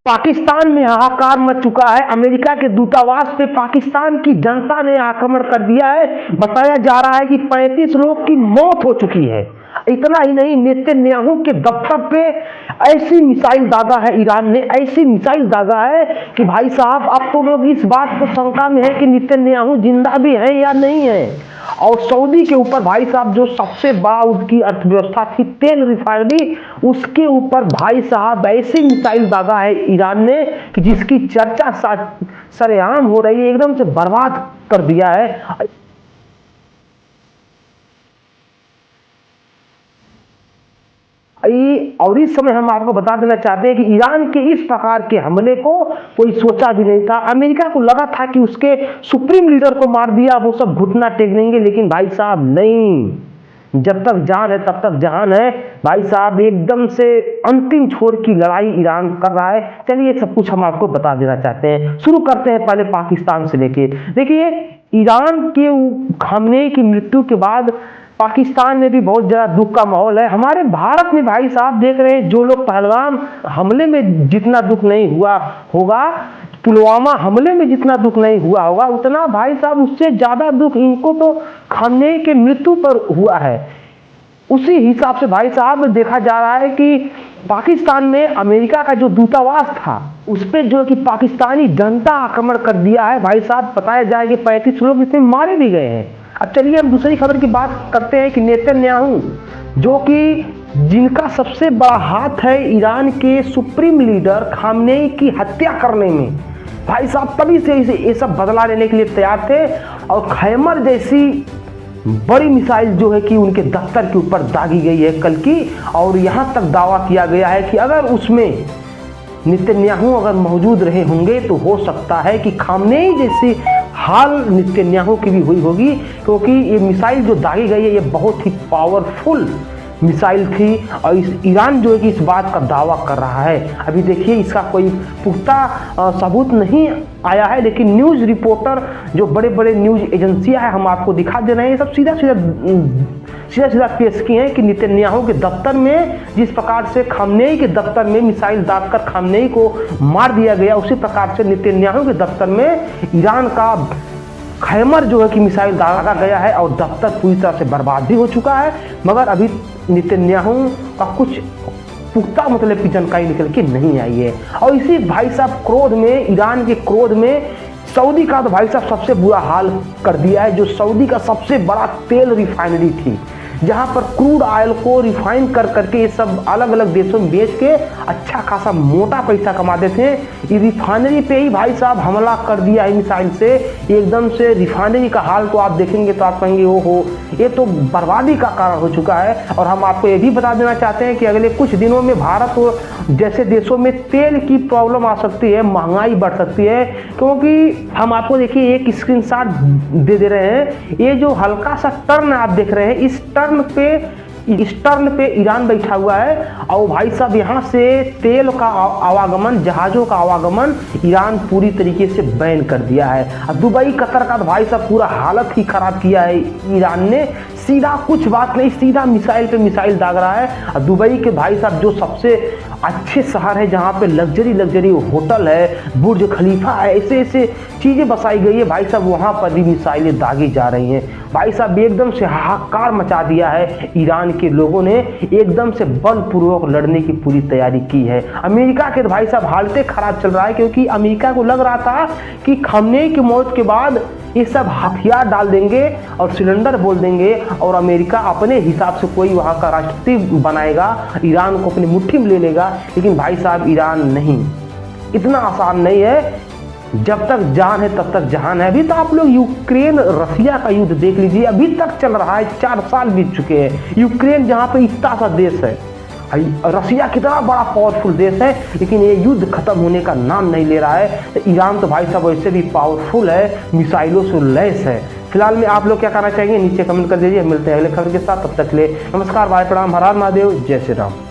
पाकिस्तान में हाहाकार मच चुका है। अमेरिका के दूतावास पे पाकिस्तान की जनता ने आक्रमण कर दिया है। बताया जा रहा है कि 35 लोग की मौत हो चुकी है। इतना ही नहीं, नेतन्याहू के दफ्तर पे ऐसी मिसाइल दागा है ईरान ने, ऐसी मिसाइल दागा है कि भाई साहब अब तो लोग इस बात को शंका में है कि नेतन्याहू जिंदा भी है या नहीं है। और सऊदी के ऊपर भाई साहब जो सबसे बड़ा उसकी अर्थव्यवस्था थी तेल रिफाइनरी, उसके ऊपर भाई साहब ऐसी मिसाइल दागा है ईरान ने कि जिसकी चर्चा सरेआम हो रही है, एकदम से बर्बाद कर दिया है। और इस समय हम आपको बता देना चाहते हैं कि ईरान के इस प्रकार के हमले को कोई सोचा भी नहीं था। अमेरिका को लगा था कि उसके सुप्रीम लीडर को मार दिया, वो सब घुटना टेक देंगे, लेकिन भाई साहब नहीं, जब तक जान है तब तक जहान है। भाई साहब एकदम से अंतिम छोर की लड़ाई ईरान कर रहा है। चलिए सब कुछ हम आपको बता देना चाहते हैं। शुरू करते हैं पहले पाकिस्तान से लेके। देखिए, ईरान के खामनेई की मृत्यु के बाद पाकिस्तान में भी बहुत ज्यादा दुख का माहौल है। हमारे भारत में भाई साहब देख रहे हैं, जो लोग पहलगाम हमले में जितना दुख नहीं हुआ होगा, पुलवामा हमले में जितना दुख नहीं हुआ होगा, उतना भाई साहब उससे ज्यादा दुख इनको तो खामनेई के मृत्यु पर हुआ है। उसी हिसाब से भाई साहब देखा जा रहा है कि पाकिस्तान में अमेरिका का जो दूतावास था उस पर जो कि पाकिस्तानी जनता आक्रमण कर दिया है। भाई साहब बताया जाए कि 35 लोग इसमें मारे भी गए हैं। अब चलिए हम दूसरी खबर की बात करते हैं कि नेतन्याहू, जो कि जिनका सबसे बड़ा हाथ है ईरान के सुप्रीम लीडर खामनेई की हत्या करने में, भाई साहब तभी से ये सब बदला लेने के लिए तैयार थे। और खैमर जैसी बड़ी मिसाइल जो है कि उनके दफ्तर के ऊपर दागी गई है कल की, और यहाँ तक दावा किया गया है कि अगर उसमें नेतन्याहू अगर मौजूद रहे होंगे तो हो सकता है कि खामनेई जैसी हाल नेतन्याहू की भी हुई होगी, क्योंकि ये मिसाइल जो दागी गई है ये बहुत ही पावरफुल मिसाइल थी। और इस ईरान जो है कि इस बात का दावा कर रहा है। अभी देखिए, इसका कोई पुख्ता सबूत नहीं आया है, लेकिन न्यूज़ रिपोर्टर जो बड़े बड़े न्यूज़ एजेंसियां हैं हम आपको दिखा दे रहे हैं। ये सब सीधा पेश किए हैं कि नेतन्याहू के दफ्तर में जिस प्रकार से खामनेई के दफ्तर में मिसाइल दागकर खामनेई को मार दिया गया, उसी प्रकार से नेतन्याहू के दफ्तर में ईरान का खैमर जो है कि मिसाइल दागा गया है और दफ्तर पूरी तरह से बर्बाद भी हो चुका है। मगर अभी नेतन्याहू का कुछ पुख्ता मतलब की जानकारी निकल के नहीं आई है। और इसी भाई साहब क्रोध में, ईरान के क्रोध में सऊदी का तो भाई साहब सबसे बुरा हाल कर दिया है। जो सऊदी का सबसे बड़ा तेल रिफाइनरी थी, जहां पर क्रूड ऑयल को रिफाइन कर करके ये सब अलग अलग देशों में बेच के अच्छा खासा मोटा पैसा कमाते थे, ये रिफाइनरी पे ही भाई साहब हमला कर दिया है मिसाइल से। एकदम से रिफाइनरी का हाल तो आप देखेंगे तो आप कहेंगे ओहो, ये तो बर्बादी का कारण हो चुका है। और हम आपको ये भी बता देना चाहते हैं कि अगले कुछ दिनों में भारत जैसे देशों में तेल की प्रॉब्लम आ सकती है, महंगाई बढ़ सकती है। क्योंकि हम आपको देखिए एक स्क्रीनशॉट दे रहे हैं, ये जो हल्का सा टर्न आप देख रहे हैं, इस टर्न पे ईरान बैठा हुआ है। और भाई साहब यहाँ से तेल का आवागमन, जहाज़ों का आवागमन ईरान पूरी तरीके से बैन कर दिया है। और दुबई कतर का भाई साहब पूरा हालत ही खराब किया है ईरान ने। सीधा कुछ बात नहीं, सीधा मिसाइल पे मिसाइल दाग रहा है। और दुबई के भाई साहब जो सबसे अच्छे शहर है, जहाँ पे लग्जरी होटल है, बुर्ज खलीफा है, ऐसे चीज़ें बसाई गई है, भाई साहब वहाँ पर भी मिसाइलें दागी जा रही हैं। भाई साहब एकदम से हाहाकार मचा दिया है ईरान के लोगों ने, एकदम से बलपूर्वक लड़ने की पूरी तैयारी की है। अमेरिका के भाई साहब हालत खराब चल रहा है, क्योंकि अमेरिका को लग रहा था कि खामनेई की मौत के बाद ये सब हथियार डाल देंगे और सिलेंडर बोल देंगे और अमेरिका अपने हिसाब से कोई वहाँ का राष्ट्रपति बनाएगा, ईरान को अपनी मुट्ठी में ले लेगा। लेकिन भाई साहब ईरान नहीं, इतना आसान नहीं है। जब तक जान है तब तक जहान है। अभी तो आप लोग यूक्रेन रसिया का युद्ध देख लीजिए, अभी तक चल रहा है, 4 साल बीत चुके हैं। यूक्रेन जहाँ पे इतना सा देश है, रसिया कितना बड़ा पावरफुल देश है, लेकिन ये युद्ध खत्म होने का नाम नहीं ले रहा है। ईरान तो भाई साहब वैसे भी पावरफुल है, मिसाइलों से लैस है। फिलहाल में आप लोग क्या करना चाहेंगे नीचे कमेंट कर दीजिए। मिलते हैं अगले खबर के साथ, तब तक के लिए नमस्कार, बाय, प्रणाम, हर हर महादेव, जय श्री राम।